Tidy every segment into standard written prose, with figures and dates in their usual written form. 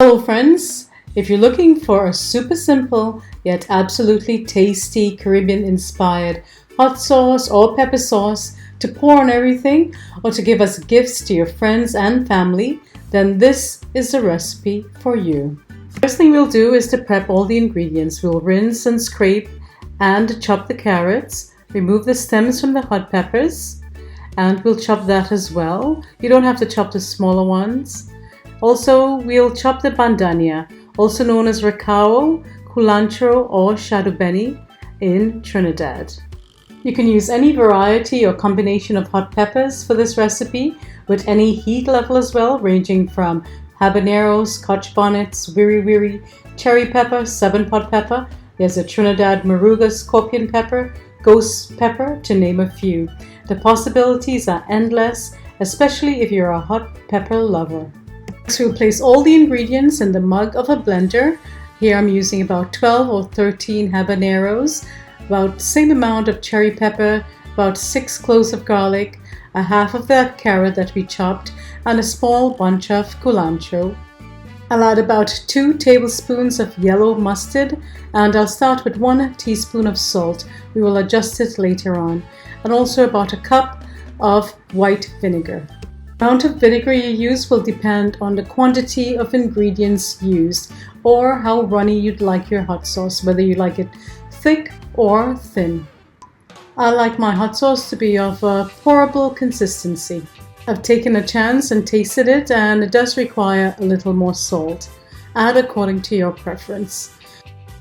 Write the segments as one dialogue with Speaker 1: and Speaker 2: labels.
Speaker 1: Hello friends! If you're looking for a super simple yet absolutely tasty Caribbean inspired hot sauce or pepper sauce to pour on everything or to give as gifts to your friends and family, then this is the recipe for you. First thing we'll do is to prep all the ingredients. We'll rinse and scrape and chop the carrots, remove the stems from the hot peppers, and we'll chop that as well. You don't have to chop the smaller ones. Also, we'll chop the bandhania, also known as recao, culantro, or shadubeni in Trinidad. You can use any variety or combination of hot peppers for this recipe, with any heat level as well, ranging from habanero, scotch bonnets, wiri, cherry pepper, 7-pot pepper. There's a Trinidad Moruga scorpion pepper, ghost pepper, to name a few. The possibilities are endless, especially if you're a hot pepper lover. Next, we'll place all the ingredients in the mug of a blender. Here I'm using about 12 or 13 habaneros, about the same amount of cherry pepper, about 6 cloves of garlic, a half of that carrot that we chopped, and a small bunch of culantro. I'll add about 2 tablespoons of yellow mustard, and I'll start with 1 teaspoon of salt. We will adjust it later on. And also about a cup of white vinegar. The amount of vinegar you use will depend on the quantity of ingredients used or how runny you'd like your hot sauce, whether you like it thick or thin. I like my hot sauce to be of a pourable consistency. I've taken a chance and tasted it, and it does require a little more salt. Add according to your preference.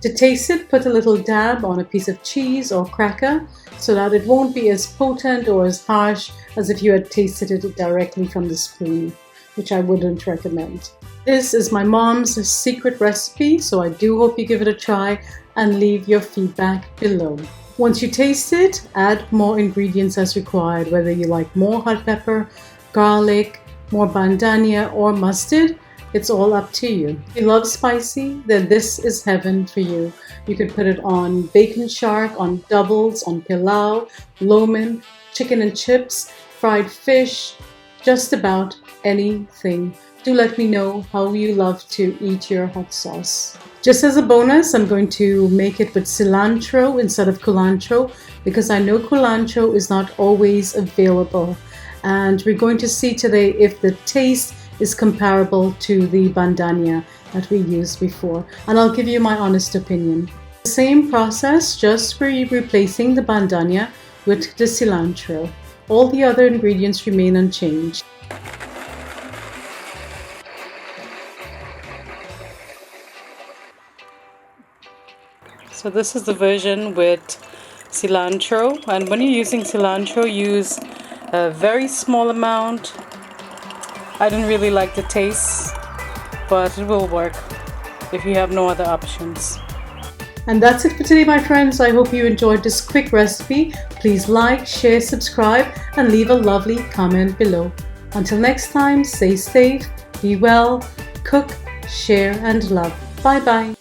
Speaker 1: To taste it, put a little dab on a piece of cheese or cracker so that it won't be as potent or as harsh as if you had tasted it directly from the spoon, which I wouldn't recommend. This is my mom's secret recipe, so I do hope you give it a try and leave your feedback below. Once you taste it, add more ingredients as required, whether you like more hot pepper, garlic, more bandhania, or mustard. It's all up to you. If you love spicy, then this is heaven for you. You could put it on bacon shark, on doubles, on pilau, lomin, chicken and chips, fried fish, just about anything. Do let me know how you love to eat your hot sauce. Just as a bonus, I'm going to make it with cilantro instead of culantro because I know culantro is not always available. And we're going to see today if the taste is comparable to the bandhania that we used before, and I'll give you my honest opinion. The same process, just for replacing the bandhania with the cilantro. All the other ingredients remain unchanged. So this is the version with cilantro, and when you're using cilantro, use a very small amount. I didn't really like the taste, but it will work if you have no other options. And that's it for today, my friends. I hope you enjoyed this quick recipe. Please like, share, subscribe, and leave a lovely comment below. Until next time, stay safe, be well, cook, share, and love. Bye bye.